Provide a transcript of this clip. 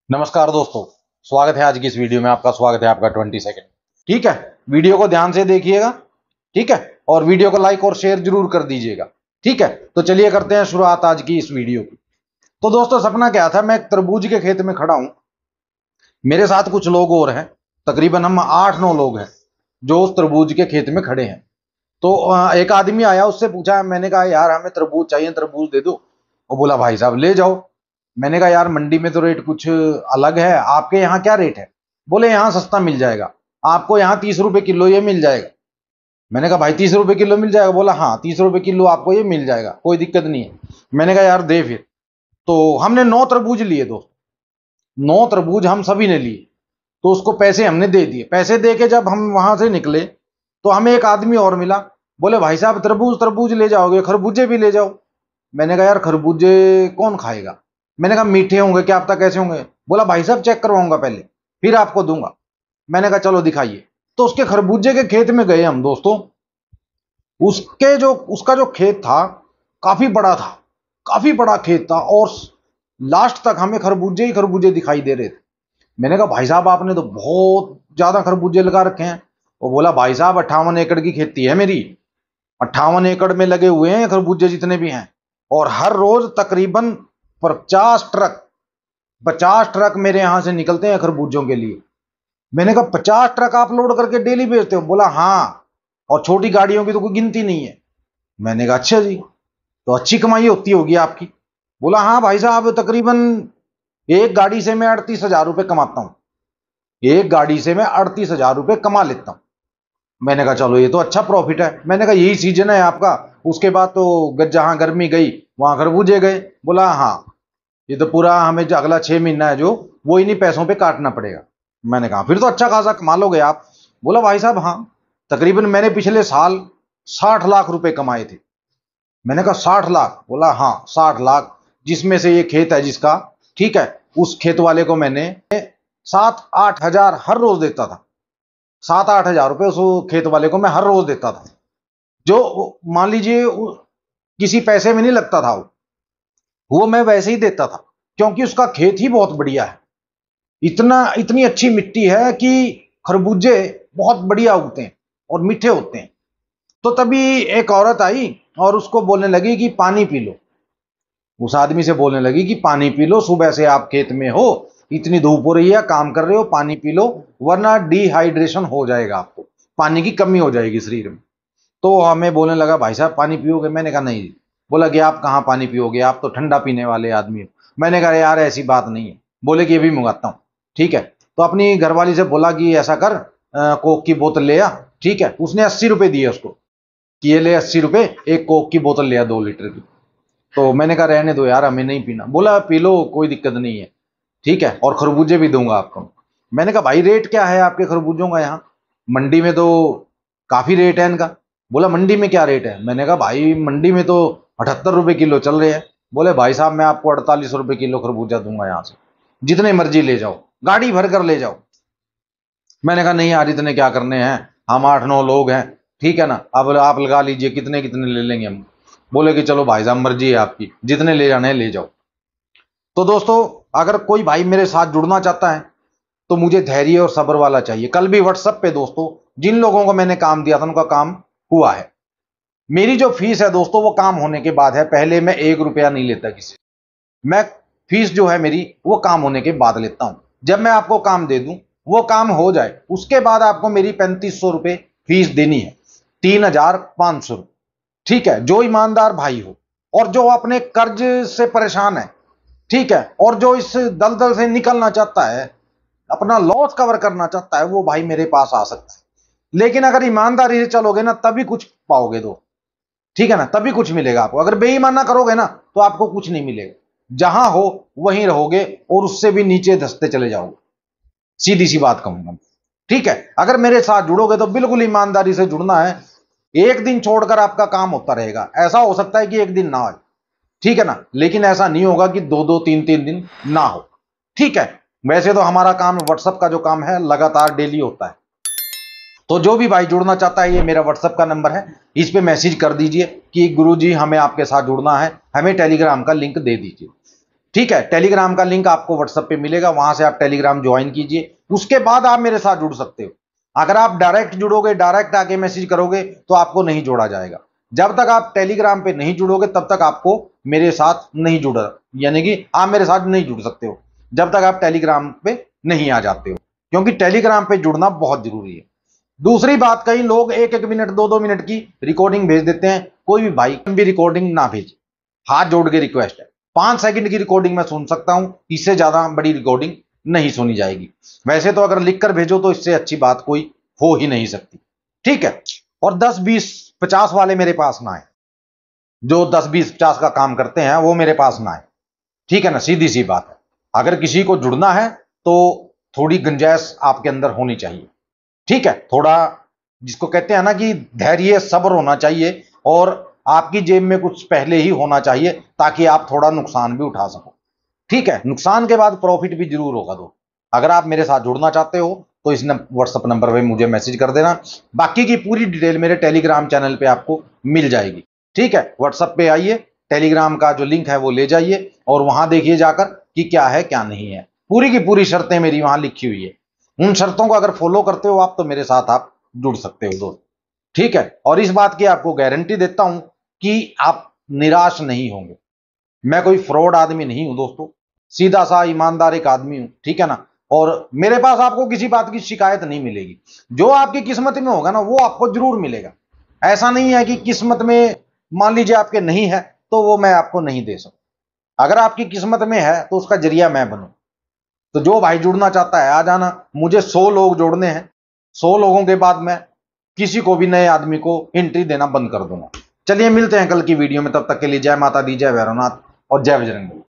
नमस्कार दोस्तों, स्वागत है आज की इस वीडियो में। आपका स्वागत है आपका 20 सेकंड। ठीक है, वीडियो को ध्यान से देखिएगा। ठीक है, और वीडियो को लाइक और शेयर जरूर कर दीजिएगा। ठीक है, तो चलिए करते हैं शुरुआत आज की इस वीडियो की। तो दोस्तों, सपना क्या था, मैं एक तरबूज के खेत में खड़ा हूं, मेरे साथ कुछ लोग और हैं, तकरीबन हम 8-9 लोग हैं जो उस तरबूज के खेत में खड़े हैं। तो एक आदमी आया, उससे पूछा, मैंने कहा यार हमें तरबूज चाहिए, तरबूज दे दो। वो बोला भाई साहब ले जाओ। मैंने कहा यार मंडी में तो रेट कुछ अलग है, आपके यहाँ क्या रेट है? बोले यहाँ सस्ता मिल जाएगा, आपको यहाँ 30 रुपए किलो ये मिल जाएगा। मैंने कहा भाई 30 रुपए किलो मिल जाएगा? बोला हाँ 30 रुपए किलो आपको ये मिल जाएगा, कोई दिक्कत नहीं है। मैंने कहा यार दे फिर। तो हमने 9 तरबूज लिए दोस्त, 9 तरबूज हम सभी ने लिए। तो उसको पैसे हमने दे दिए। पैसे दे के जब हम वहां से निकले तो हमें एक आदमी और मिला, बोले भाई साहब तरबूज तरबूज ले जाओगे, खरबूजे भी ले जाओ। मैंने कहा यार खरबूजे कौन खाएगा? मैंने कहा मीठे होंगे, क्या पता कैसे होंगे। बोला भाई साहब चेक करवाऊंगा पहले, फिर आपको दूंगा। मैंने कहा चलो दिखाइए। तो उसके खरबूजे के खेत में गए हम दोस्तों। उसका जो खेत था काफी बड़ा था, काफी बड़ा खेत था, और लास्ट तक हमें खरबूजे ही खरबूजे दिखाई दे रहे थे। मैंने कहा भाई साहब आपने तो बहुत ज्यादा खरबूजे लगा रखे हैं। वो बोला भाई साहब 58 एकड़ की खेती है मेरी, 58 एकड़ में लगे हुए हैं खरबूजे जितने भी हैं, और हर रोज तकरीबन 50 ट्रक मेरे यहां से निकलते हैं खरबूजों के लिए। मैंने कहा 50 ट्रक आप लोड करके डेली बेचते हो? बोला हाँ, और छोटी गाड़ियों की तो कोई गिनती नहीं है। मैंने कहा अच्छा जी, तो अच्छी कमाई होती होगी आपकी। बोला हाँ भाई साहब, तकरीबन एक गाड़ी से मैं 38,000 रुपये कमाता हूं, एक गाड़ी से मैं 38,000 रुपये कमा लेता हूं। मैंने कहा चलो ये तो अच्छा प्रॉफिट है। मैंने कहा यही सीजन है आपका, उसके बाद तो जहां गर्मी गई वहां खरबूजे गए। बोला हाँ, ये तो पूरा हमें जो अगला 6 महीना है जो वो इन्हीं पैसों पे काटना पड़ेगा। मैंने कहा फिर तो अच्छा खासा कमा लोगे आप। बोला भाई साहब हाँ, तकरीबन मैंने पिछले साल 60 लाख रुपए कमाए थे। मैंने कहा 60 लाख? बोला हाँ 60 लाख, जिसमें से ये खेत है जिसका, ठीक है, उस खेत वाले को मैंने 7-8 हजार हर रोज देता था। 7-8 हजार रुपए उस खेत वाले को मैं हर रोज देता था, जो मान लीजिए किसी पैसे में नहीं लगता था, वो मैं वैसे ही देता था, क्योंकि उसका खेत ही बहुत बढ़िया है। इतनी अच्छी मिट्टी है कि खरबूजे बहुत बढ़िया उगते हैं और मीठे होते हैं। तो तभी एक औरत आई और उसको बोलने लगी कि पानी पी लो। उस आदमी से बोलने लगी कि पानी पी लो, सुबह से आप खेत में हो, इतनी धूप हो रही है, काम कर रहे हो, पानी पी लो, वरना डिहाइड्रेशन हो जाएगा, आपको पानी की कमी हो जाएगी शरीर में। तो हमें बोलने लगा भाई साहब पानी पियोगे? मैंने कहा नहीं। बोला कि आप कहाँ पानी पियोगे, आप तो ठंडा पीने वाले आदमी हो। मैंने कहा यार ऐसी बात नहीं है। बोले कि ये भी मंगाता हूँ। ठीक है, तो अपनी घरवाली से बोला कि ऐसा कर, कोक की बोतल ले आ। ठीक है, उसने 80 रुपए दिए उसको कि ये ले 80 रुपए, एक कोक की बोतल ले आ 2 लीटर की। तो मैंने कहा रहने दो यार, हमें नहीं पीना। बोला पी लो, कोई दिक्कत नहीं है, ठीक है, और खरबूजे भी दूंगा आपको। मैंने कहा भाई रेट क्या है आपके खरबूजों का यहाँ? मंडी में तो काफी रेट है इनका। बोला मंडी में क्या रेट है? मैंने कहा भाई मंडी में तो 78 रुपए किलो चल रहे हैं। बोले भाई साहब मैं आपको 48 रुपए किलो खरबूजा दूंगा, यहाँ से जितने मर्जी ले जाओ, गाड़ी भर कर ले जाओ। मैंने कहा नहीं यार, इतने क्या करने हैं, हम 8-9 लोग हैं, ठीक है ना, अब आप लगा लीजिए कितने कितने ले लेंगे हम। बोले कि चलो भाई साहब मर्जी है आपकी, जितने ले जाने हैं ले जाओ। तो दोस्तों, अगर कोई भाई मेरे साथ जुड़ना चाहता है तो मुझे धैर्य और सब्र वाला चाहिए। कल भी व्हाट्सएप पे दोस्तों जिन लोगों को मैंने काम दिया था उनका काम हुआ है। मेरी जो फीस है दोस्तों वो काम होने के बाद है, पहले मैं 1 रुपया नहीं लेता किसी। मैं फीस जो है मेरी वो काम होने के बाद लेता हूं। जब मैं आपको काम दे दूं, वो काम हो जाए, उसके बाद आपको मेरी 3500 रुपए फीस देनी है, 3500 रुपए। ठीक है, जो ईमानदार भाई हो और जो अपने कर्ज से परेशान है, ठीक है, और जो इस दलदल से निकलना चाहता है, अपना लॉस कवर करना चाहता है, वो भाई मेरे पास आ सकता है। लेकिन अगर ईमानदारी से चलोगे ना तभी कुछ पाओगे दो, ठीक है ना, तभी कुछ मिलेगा आपको। अगर बेईमाना करोगे ना तो आपको कुछ नहीं मिलेगा, जहां हो वहीं रहोगे और उससे भी नीचे धंसते चले जाओगे। सीधी सी बात कहूंगा, ठीक है। अगर मेरे साथ जुड़ोगे तो बिल्कुल ईमानदारी से जुड़ना है। एक दिन छोड़कर आपका काम होता रहेगा, ऐसा हो सकता है कि एक दिन ना आए, ठीक है ना, लेकिन ऐसा नहीं होगा कि 2-2 3-3 दिन ना हो, ठीक है। वैसे तो हमारा काम व्हाट्सएप का जो काम है लगातार डेली होता है। तो जो भी भाई जुड़ना चाहता है, ये मेरा व्हाट्सएप का नंबर है, इस पे मैसेज कर दीजिए कि गुरुजी हमें आपके साथ जुड़ना है, हमें टेलीग्राम का लिंक दे दीजिए। ठीक है, टेलीग्राम का लिंक आपको व्हाट्सएप पे मिलेगा, वहां से आप टेलीग्राम ज्वाइन कीजिए, उसके बाद आप मेरे साथ जुड़ सकते हो। अगर आप डायरेक्ट जुड़ोगे, डायरेक्ट आके मैसेज करोगे तो आपको नहीं जोड़ा जाएगा। जब तक आप टेलीग्राम पे नहीं जुड़ोगे तब तक आपको मेरे साथ नहीं जुड़ा, यानी कि आप मेरे साथ नहीं जुड़ सकते हो जब तक आप टेलीग्राम पे नहीं आ जाते हो, क्योंकि टेलीग्राम पे जुड़ना बहुत जरूरी है। दूसरी बात, कई लोग 1-1 मिनट 2-2 मिनट की रिकॉर्डिंग भेज देते हैं। कोई भी भाई भी रिकॉर्डिंग ना भेजे, हाथ जोड़ के रिक्वेस्ट है। 5 सेकंड की रिकॉर्डिंग मैं सुन सकता हूं, इससे ज्यादा बड़ी रिकॉर्डिंग नहीं सुनी जाएगी। वैसे तो अगर लिखकर भेजो तो इससे अच्छी बात कोई हो ही नहीं सकती, ठीक है। और 10-20-50 वाले मेरे पास ना आए, जो 10-20-50 का काम करते हैं वो मेरे पास ना आए, ठीक है ना, सीधी सी बात है। अगर किसी को जुड़ना है तो थोड़ी गुंजाइश आपके अंदर होनी चाहिए, ठीक है। थोड़ा, जिसको कहते हैं ना कि धैर्य सब्र होना चाहिए, और आपकी जेब में कुछ पहले ही होना चाहिए ताकि आप थोड़ा नुकसान भी उठा सको, ठीक है। नुकसान के बाद प्रॉफिट भी जरूर होगा। तो अगर आप मेरे साथ जुड़ना चाहते हो तो इस व्हाट्सएप नंबर पे मुझे मैसेज कर देना। बाकी की पूरी डिटेल मेरे टेलीग्राम चैनल पे आपको मिल जाएगी, ठीक है। व्हाट्सएप पे आइए, टेलीग्राम का जो लिंक है वो ले जाइए और वहां देखिए जाकर कि क्या है क्या नहीं है। पूरी की पूरी शर्तें मेरी वहां लिखी हुई है, उन शर्तों को अगर फॉलो करते हो आप तो मेरे साथ आप जुड़ सकते हो दोस्त, ठीक है। और इस बात की आपको गारंटी देता हूं कि आप निराश नहीं होंगे। मैं कोई फ्रॉड आदमी नहीं हूं दोस्तों, सीधा सा ईमानदार एक आदमी हूं, ठीक है ना। और मेरे पास आपको किसी बात की शिकायत नहीं मिलेगी। जो आपकी किस्मत में होगा ना वो आपको जरूर मिलेगा। ऐसा नहीं है कि किस्मत में मान लीजिए आपके नहीं है तो वो मैं आपको नहीं दे सकता। अगर आपकी किस्मत में है तो उसका जरिया मैं बनूं। तो जो भाई जुड़ना चाहता है आ जाना। मुझे 100 लोग जोड़ने हैं, 100 लोगों के बाद मैं किसी को भी नए आदमी को एंट्री देना बंद कर दूंगा। चलिए मिलते हैं कल की वीडियो में, तब तक के लिए जय माता दी, जय भैरवनाथ और जय बजरंग बली।